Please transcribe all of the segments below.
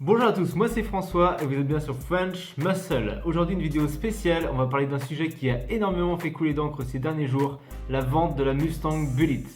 Bonjour à tous, moi c'est François et vous êtes bien sur French Muscle. Aujourd'hui une vidéo spéciale, on va parler d'un sujet qui a énormément fait couler d'encre ces derniers jours, la vente de la Mustang Bullitt.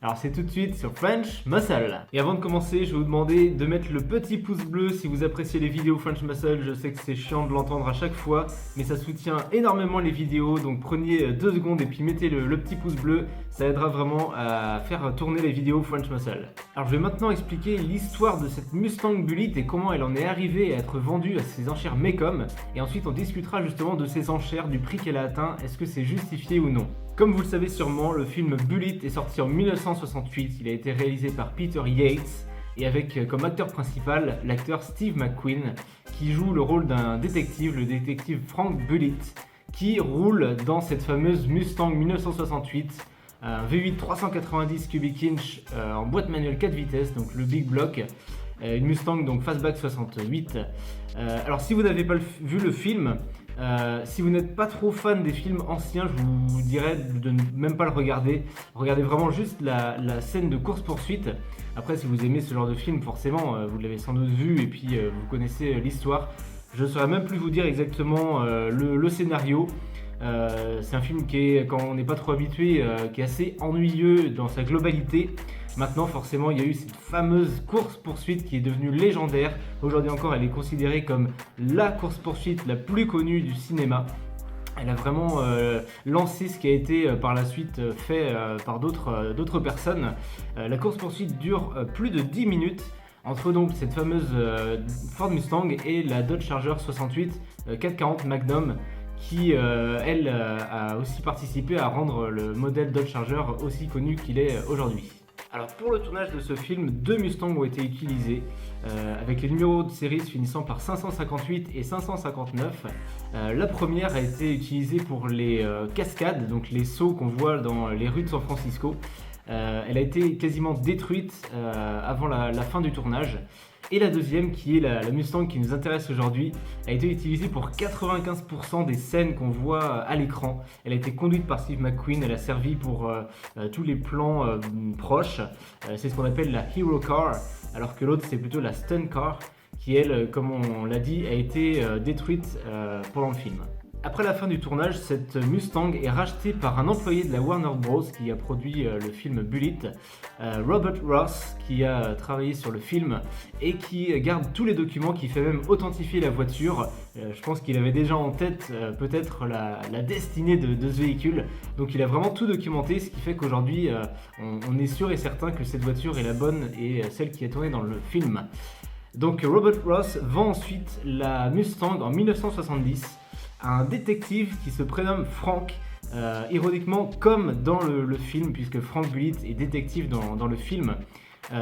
Alors c'est tout de suite sur French Muscle. Et avant de commencer, je vais vous demander de mettre le petit pouce bleu si vous appréciez les vidéos French Muscle. Je sais que c'est chiant de l'entendre à chaque fois, mais ça soutient énormément les vidéos. Donc prenez 2 secondes et puis mettez le petit pouce bleu. Ça aidera vraiment à faire tourner les vidéos French Muscle. Alors je vais maintenant expliquer l'histoire de cette Mustang Bullitt et comment elle en est arrivée à être vendue à ces enchères Mecum. Et ensuite on discutera justement de ces enchères, du prix qu'elle a atteint, est-ce que c'est justifié ou non. Comme vous le savez sûrement, le film Bullitt est sorti en 1968, il a été réalisé par Peter Yates et avec comme acteur principal l'acteur Steve McQueen qui joue le rôle d'un détective, le détective Frank Bullitt, qui roule dans cette fameuse Mustang 1968, un V8 390 cubic inch en boîte manuelle 4 vitesses, donc le Big Block, une Mustang donc Fastback 68. Alors si vous n'avez pas vu le film, si vous n'êtes pas trop fan des films anciens, je vous dirais de ne même pas le regarder. Regardez vraiment juste la scène de course-poursuite. Après, si vous aimez ce genre de film, forcément, vous l'avez sans doute vu et puis vous connaissez l'histoire. Je ne saurais même plus vous dire exactement le scénario. C'est un film qui est, quand on n'est pas trop habitué, qui est assez ennuyeux dans sa globalité. Maintenant, forcément, il y a eu cette fameuse course-poursuite qui est devenue légendaire. Aujourd'hui encore, elle est considérée comme la course-poursuite la plus connue du cinéma. Elle a vraiment lancé ce qui a été par la suite fait par d'autres personnes. La course-poursuite dure plus de 10 minutes entre donc cette fameuse Ford Mustang et la Dodge Charger 68 440 Magnum, qui, elle, a aussi participé à rendre le modèle Dodge Charger aussi connu qu'il est aujourd'hui. Alors pour le tournage de ce film, 2 Mustangs ont été utilisés, avec les numéros de série finissant par 558 et 559. La première a été utilisée pour les cascades, donc les sauts qu'on voit dans les rues de San Francisco. Elle a été quasiment détruite avant la fin du tournage. Et la deuxième, qui est la Mustang qui nous intéresse aujourd'hui, a été utilisée pour 95% des scènes qu'on voit à l'écran. Elle a été conduite par Steve McQueen, elle a servi pour tous les plans proches. C'est ce qu'on appelle la Hero Car, alors que l'autre c'est plutôt la Stunt Car, qui elle, comme on l'a dit, a été détruite pendant le film. Après la fin du tournage, cette Mustang est rachetée par un employé de la Warner Bros. Qui a produit le film Bullitt, Robert Ross, qui a travaillé sur le film et qui garde tous les documents, qui fait même authentifier la voiture. Je pense qu'il avait déjà en tête peut-être la destinée de ce véhicule. Donc il a vraiment tout documenté, ce qui fait qu'aujourd'hui on est sûr et certain que cette voiture est la bonne et celle qui est tournée dans le film. Donc Robert Ross vend ensuite la Mustang en 1970 à un détective qui se prénomme Frank, ironiquement comme dans le film, puisque Frank Bullitt est détective dans le film.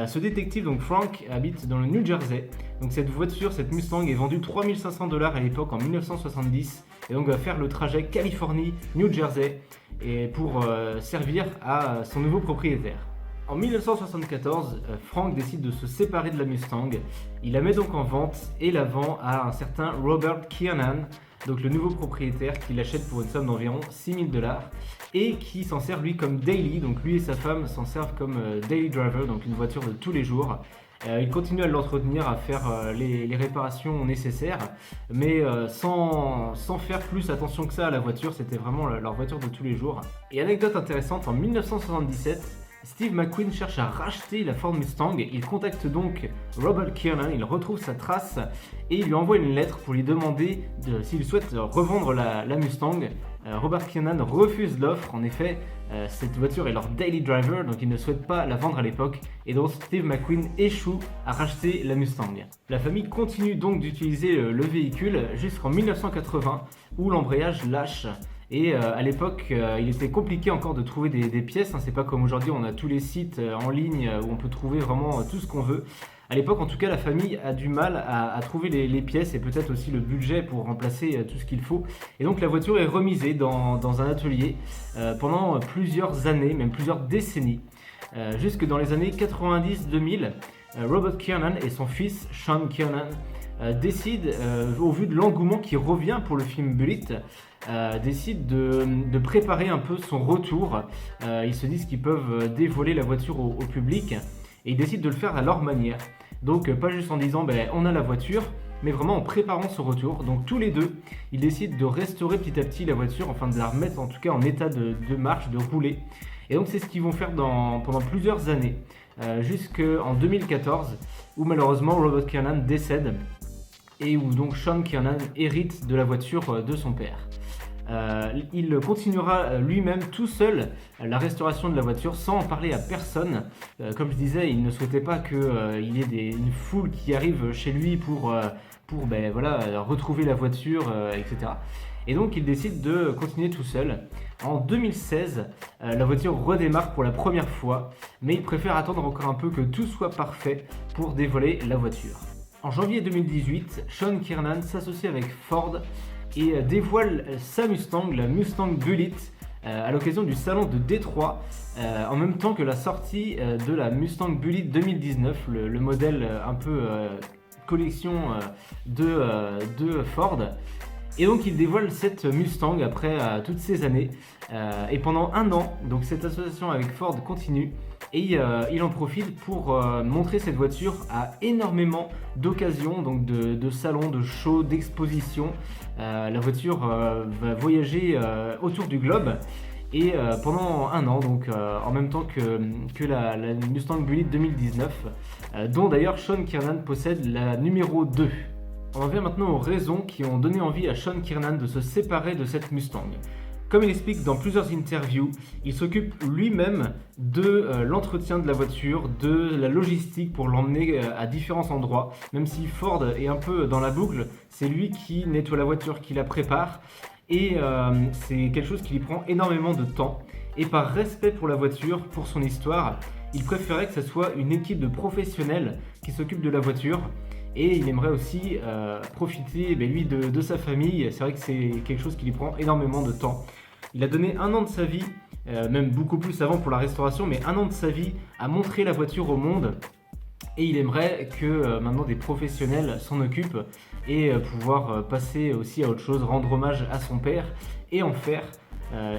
Ce détective, donc Frank, habite dans le New Jersey. Donc cette voiture, cette Mustang, est vendue 3500 $ à l'époque en 1970 et donc va faire le trajet Californie-New Jersey et pour servir à son nouveau propriétaire. En 1974, Frank décide de se séparer de la Mustang. Il la met donc en vente et la vend à un certain Robert Kiernan, donc le nouveau propriétaire, qui l'achète pour une somme d'environ 6000 $ et qui s'en sert lui comme daily, donc lui et sa femme s'en servent comme daily driver, donc une voiture de tous les jours. Il continue à l'entretenir, à faire les réparations nécessaires, mais sans faire plus attention que ça à la voiture. C'était vraiment leur voiture de tous les jours. Et anecdote intéressante, en 1977, Steve McQueen cherche à racheter la Ford Mustang. Il contacte donc Robert Kiernan, il retrouve sa trace et il lui envoie une lettre pour lui demander s'il souhaite revendre la Mustang. Robert Kiernan refuse l'offre. En effet, cette voiture est leur daily driver, donc il ne souhaite pas la vendre à l'époque, et donc Steve McQueen échoue à racheter la Mustang. La famille continue donc d'utiliser le véhicule jusqu'en 1980 où l'embrayage lâche. Et à l'époque, il était compliqué encore de trouver des pièces. C'est pas comme aujourd'hui, on a tous les sites en ligne où on peut trouver vraiment tout ce qu'on veut. À l'époque, en tout cas, la famille a du mal à trouver les pièces et peut-être aussi le budget pour remplacer tout ce qu'il faut. Et donc la voiture est remisée dans un atelier pendant plusieurs années, même plusieurs décennies. Jusque dans les années 90-2000, Robert Kiernan et son fils Sean Kiernan décident, au vu de l'engouement qui revient pour le film Bullitt, décident de préparer un peu son retour. Ils se disent qu'ils peuvent dévoiler la voiture au public et ils décident de le faire à leur manière. Donc pas juste en disant on a la voiture, mais vraiment en préparant son retour. Donc tous les deux, ils décident de restaurer petit à petit la voiture, enfin de la remettre en tout cas en état de marche, de rouler. Et donc c'est ce qu'ils vont faire pendant plusieurs années, jusqu'en 2014, où malheureusement Robert Kiernan décède, et où donc Sean Kiernan hérite de la voiture de son père. Il continuera lui-même tout seul la restauration de la voiture sans en parler à personne. Comme je disais, il ne souhaitait pas qu'il y ait une foule qui arrive chez lui pour retrouver la voiture, etc. Et donc il décide de continuer tout seul. En 2016, la voiture redémarre pour la première fois, mais il préfère attendre encore un peu que tout soit parfait pour dévoiler la voiture. En janvier 2018, Sean Kiernan s'associe avec Ford et dévoile sa Mustang, la Mustang Bullitt, à l'occasion du salon de Détroit, en même temps que la sortie de la Mustang Bullitt 2019, le modèle un peu collection de Ford. Et donc il dévoile cette Mustang après toutes ces années, et pendant un an, donc cette association avec Ford continue, et il en profite pour montrer cette voiture à énormément d'occasions, donc de salons, de shows, d'expositions. La voiture va voyager autour du globe, et pendant un an, donc en même temps que la Mustang Bullitt 2019, dont d'ailleurs Sean Kiernan possède la numéro 2. On en vient maintenant aux raisons qui ont donné envie à Sean Kiernan de se séparer de cette Mustang. Comme il explique dans plusieurs interviews, il s'occupe lui-même de l'entretien de la voiture, de la logistique pour l'emmener à différents endroits. Même si Ford est un peu dans la boucle, c'est lui qui nettoie la voiture, qui la prépare. Et c'est quelque chose qui lui prend énormément de temps. Et par respect pour la voiture, pour son histoire, il préférait que ce soit une équipe de professionnels qui s'occupe de la voiture. Et il aimerait aussi profiter lui de sa famille. C'est vrai que c'est quelque chose qui lui prend énormément de temps. Il a donné un an de sa vie, même beaucoup plus avant pour la restauration, mais un an de sa vie à montrer la voiture au monde. Et il aimerait que maintenant des professionnels s'en occupent et pouvoir passer aussi à autre chose, rendre hommage à son père et en faire,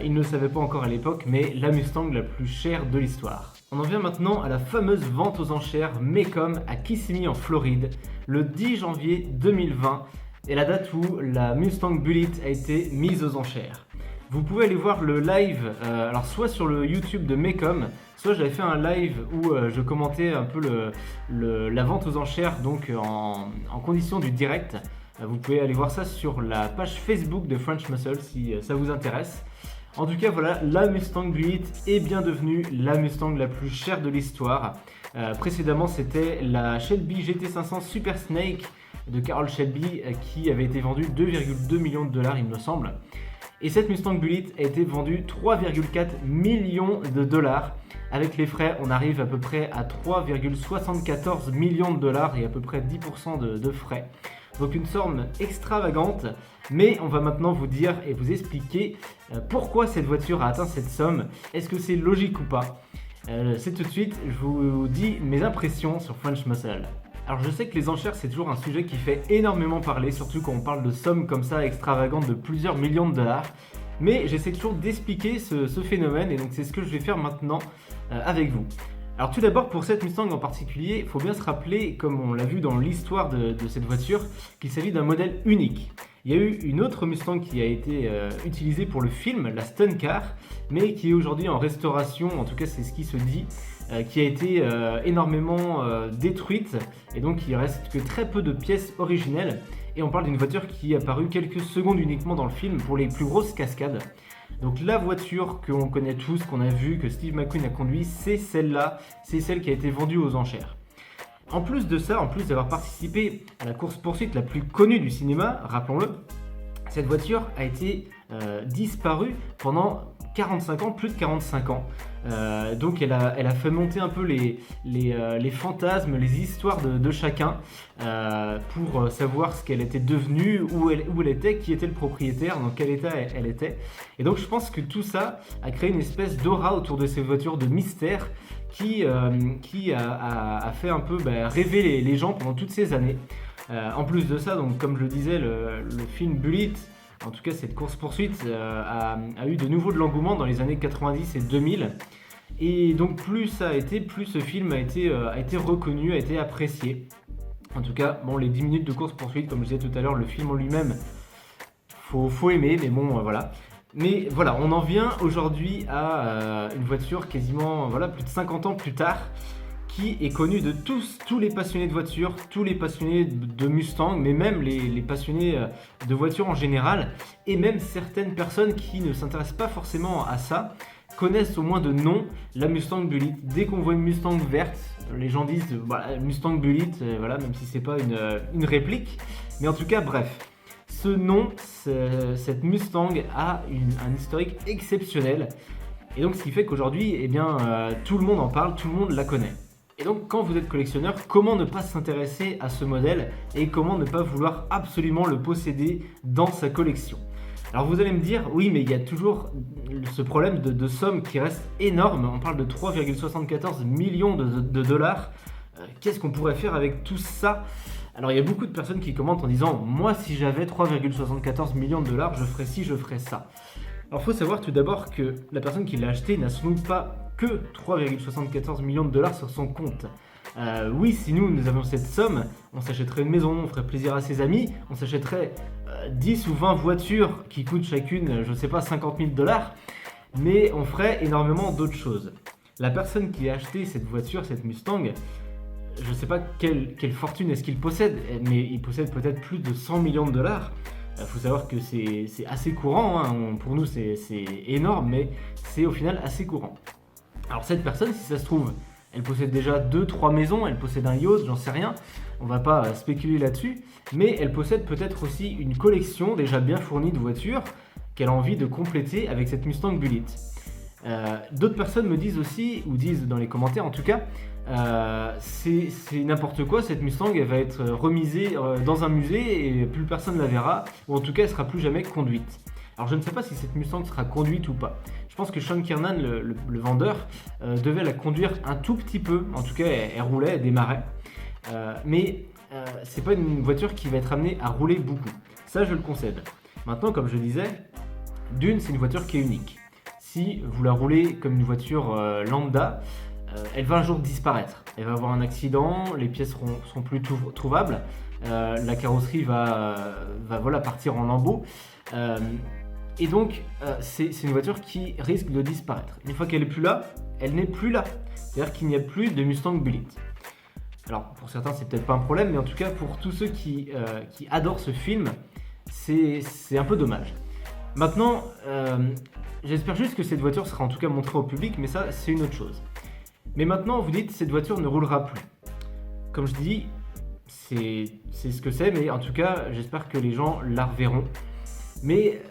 il ne le savait pas encore à l'époque, mais la Mustang la plus chère de l'histoire. On en vient maintenant à la fameuse vente aux enchères Mecum à Kissimmee en Floride, le 10 janvier 2020, et la date où la Mustang Bullitt a été mise aux enchères. Vous pouvez aller voir le live, alors soit sur le YouTube de Mecum, soit j'avais fait un live où je commentais un peu la vente aux enchères, donc en condition du direct. Vous pouvez aller voir ça sur la page Facebook de French Muscle si ça vous intéresse. En tout cas, voilà, la Mustang Bullitt est bien devenue la Mustang la plus chère de l'histoire. Précédemment, c'était la Shelby GT500 Super Snake de Carroll Shelby qui avait été vendue 2,2 millions de dollars, il me semble. Et cette Mustang Bullitt a été vendue 3,4 millions de dollars. Avec les frais, on arrive à peu près à 3,74 millions de dollars et à peu près 10% de frais. Donc une somme extravagante, mais on va maintenant vous dire et vous expliquer pourquoi cette voiture a atteint cette somme. Est-ce que c'est logique ou pas? C'est tout de suite, je vous dis mes impressions sur French Muscle. Alors je sais que les enchères c'est toujours un sujet qui fait énormément parler, surtout quand on parle de sommes comme ça extravagantes de plusieurs millions de dollars. Mais j'essaie toujours d'expliquer ce phénomène et donc c'est ce que je vais faire maintenant avec vous. Alors tout d'abord pour cette Mustang en particulier, il faut bien se rappeler, comme on l'a vu dans l'histoire de cette voiture, qu'il s'agit d'un modèle unique. Il y a eu une autre Mustang qui a été utilisée pour le film, la Stunt Car, mais qui est aujourd'hui en restauration, en tout cas c'est ce qui se dit, qui a été énormément détruite et donc il reste que très peu de pièces originelles. Et on parle d'une voiture qui est apparue quelques secondes uniquement dans le film pour les plus grosses cascades. Donc la voiture qu'on connaît tous, qu'on a vue, que Steve McQueen a conduit, c'est celle-là, c'est celle qui a été vendue aux enchères. En plus de ça, en plus d'avoir participé à la course-poursuite la plus connue du cinéma, rappelons-le, cette voiture a été disparue pendant 45 ans, plus de 45 ans. Donc elle a fait monter un peu les fantasmes, les histoires de chacun pour savoir ce qu'elle était devenue, où elle était, qui était le propriétaire, dans quel état elle était. Et donc je pense que tout ça a créé une espèce d'aura autour de ces voitures de mystère qui a fait un peu rêver les gens pendant toutes ces années. En plus de ça, donc, comme je le disais, le film Bullitt, en tout cas cette course-poursuite a eu de nouveau de l'engouement dans les années 90 et 2000. Et donc plus ça a été, plus ce film a été reconnu, a été apprécié. En tout cas, bon, les 10 minutes de course-poursuite, comme je disais tout à l'heure, le film en lui-même, faut aimer, mais bon, voilà. Mais voilà, on en vient aujourd'hui à une voiture quasiment, voilà, plus de 50 ans plus tard, qui est connue de tous les passionnés de voitures, tous les passionnés de Mustang, mais même les passionnés de voitures en général, et même certaines personnes qui ne s'intéressent pas forcément à ça, connaissent au moins de nom la Mustang Bullitt. Dès qu'on voit une Mustang verte, les gens disent voilà, Mustang Bullitt, voilà, même si c'est pas une réplique. Mais en tout cas, bref, ce nom, cette Mustang a un historique exceptionnel. Et donc, ce qui fait qu'aujourd'hui, eh bien, tout le monde en parle, tout le monde la connaît. Et donc, quand vous êtes collectionneur, comment ne pas s'intéresser à ce modèle et comment ne pas vouloir absolument le posséder dans sa collection? Alors vous allez me dire, oui, mais il y a toujours ce problème de somme qui reste énorme. On parle de 3,74 millions de dollars. Qu'est-ce qu'on pourrait faire avec tout ça? Alors il y a beaucoup de personnes qui commentent en disant, moi si j'avais 3,74 millions de dollars, je ferais ci, je ferais ça. Alors il faut savoir tout d'abord que la personne qui l'a acheté n'a sans doute pas que 3,74 millions de dollars sur son compte. Oui, si nous avions cette somme, on s'achèterait une maison, on ferait plaisir à ses amis, on s'achèterait 10 ou 20 voitures qui coûtent chacune, je ne sais pas, 50 000 dollars, mais on ferait énormément d'autres choses. La personne qui a acheté cette voiture, cette Mustang, je ne sais pas quelle fortune est-ce qu'il possède, mais il possède peut-être plus de 100 millions de dollars. Il faut savoir que c'est assez courant, hein. Pour nous c'est énorme, mais c'est au final assez courant. Alors cette personne, si ça se trouve, elle possède déjà 2-3 maisons, elle possède un yacht, j'en sais rien, on va pas spéculer là-dessus, mais elle possède peut-être aussi une collection déjà bien fournie de voitures qu'elle a envie de compléter avec cette Mustang Bullitt. D'autres personnes me disent aussi, ou disent dans les commentaires en tout cas, c'est n'importe quoi, cette Mustang elle va être remisée dans un musée et plus personne ne la verra, ou en tout cas elle sera plus jamais conduite. Alors je ne sais pas si cette Mustang sera conduite ou pas. Je pense que Sean Kiernan, le vendeur, devait la conduire un tout petit peu. En tout cas, elle roulait, elle démarrait. Mais c'est pas une voiture qui va être amenée à rouler beaucoup. Ça, je le concède. Maintenant, comme je disais, d'une, c'est une voiture qui est unique. Si vous la roulez comme une voiture lambda, elle va un jour disparaître. Elle va avoir un accident, les pièces seront plus trouvables, la carrosserie va voilà, partir en lambeaux. Et donc, c'est une voiture qui risque de disparaître. Une fois qu'elle n'est plus là, elle n'est plus là. C'est-à-dire qu'il n'y a plus de Mustang Bullitt. Alors, pour certains, c'est peut-être pas un problème, mais en tout cas, pour tous ceux qui adorent ce film, c'est un peu dommage. Maintenant, j'espère juste que cette voiture sera en tout cas montrée au public, mais ça, c'est une autre chose. Mais maintenant, vous dites, cette voiture ne roulera plus. Comme je dis, c'est ce que c'est, mais en tout cas, j'espère que les gens la reverront. Mais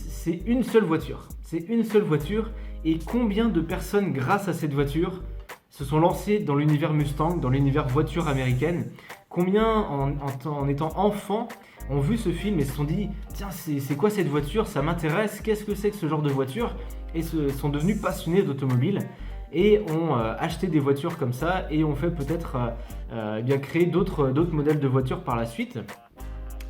c'est une seule voiture. C'est une seule voiture. Et combien de personnes, grâce à cette voiture, se sont lancées dans l'univers Mustang, dans l'univers voiture américaine? Combien, en étant enfants, ont vu ce film et se sont dit « Tiens, c'est quoi cette voiture? Ça m'intéresse. Qu'est-ce que c'est que ce genre de voiture ?» Et sont devenus passionnés d'automobile et ont acheté des voitures comme ça et ont fait peut-être bien créer d'autres modèles de voitures par la suite.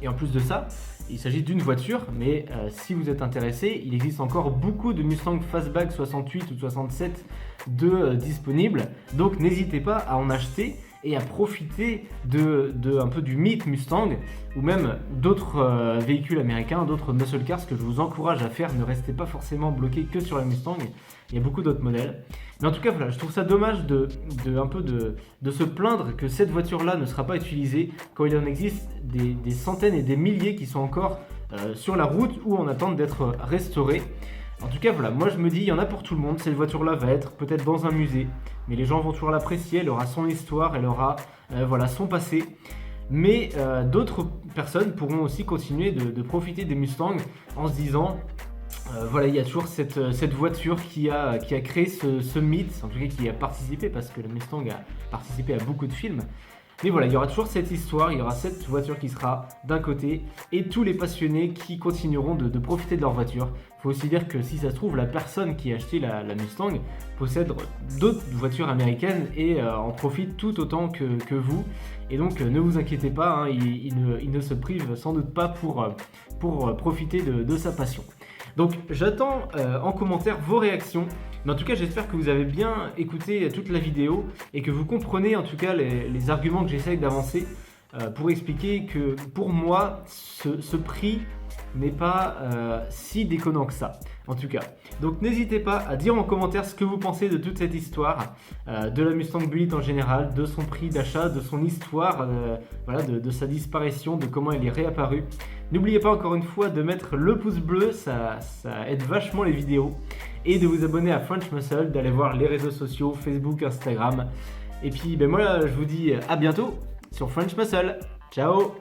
Et en plus de ça, il s'agit d'une voiture, mais si vous êtes intéressé, il existe encore beaucoup de Mustang Fastback 68 ou 67 disponibles. Donc n'hésitez pas à en acheter et à profiter un peu du mythe Mustang ou même d'autres véhicules américains, d'autres muscle cars que je vous encourage à faire. Ne restez pas forcément bloqué que sur la Mustang, il y a beaucoup d'autres modèles. Mais en tout cas, voilà, je trouve ça dommage de se plaindre que cette voiture-là ne sera pas utilisée quand il en existe des centaines et des milliers qui sont encore sur la route ou en attente d'être restaurées. En tout cas, voilà, moi je me dis, il y en a pour tout le monde. Cette voiture-là va être peut-être dans un musée, mais les gens vont toujours l'apprécier. Elle aura son histoire, elle aura voilà, son passé. Mais d'autres personnes pourront aussi continuer de profiter des Mustangs en se disant... voilà, il y a toujours cette voiture qui a créé ce mythe, en tout cas qui a participé, parce que le Mustang a participé à beaucoup de films. Mais voilà, il y aura toujours cette histoire, il y aura cette voiture qui sera d'un côté, et tous les passionnés qui continueront de profiter de leur voiture. Il faut aussi dire que si ça se trouve, la personne qui a acheté la Mustang possède d'autres voitures américaines et en profite tout autant que vous. Et donc ne vous inquiétez pas, hein, il ne se prive sans doute pas pour profiter de sa passion. Donc j'attends en commentaire vos réactions. Mais en tout cas, j'espère que vous avez bien écouté toute la vidéo et que vous comprenez en tout cas les arguments que j'essaye d'avancer pour expliquer que pour moi, ce prix n'est pas si déconnant que ça, en tout cas. Donc n'hésitez pas à dire en commentaire ce que vous pensez de toute cette histoire, de la Mustang Bullitt en général, de son prix d'achat, de son histoire, voilà, de sa disparition, de comment elle est réapparue. N'oubliez pas encore une fois de mettre le pouce bleu, ça aide vachement les vidéos, et de vous abonner à French Muscle, d'aller voir les réseaux sociaux, Facebook, Instagram. Et puis moi je vous dis à bientôt sur French Muscle. Ciao.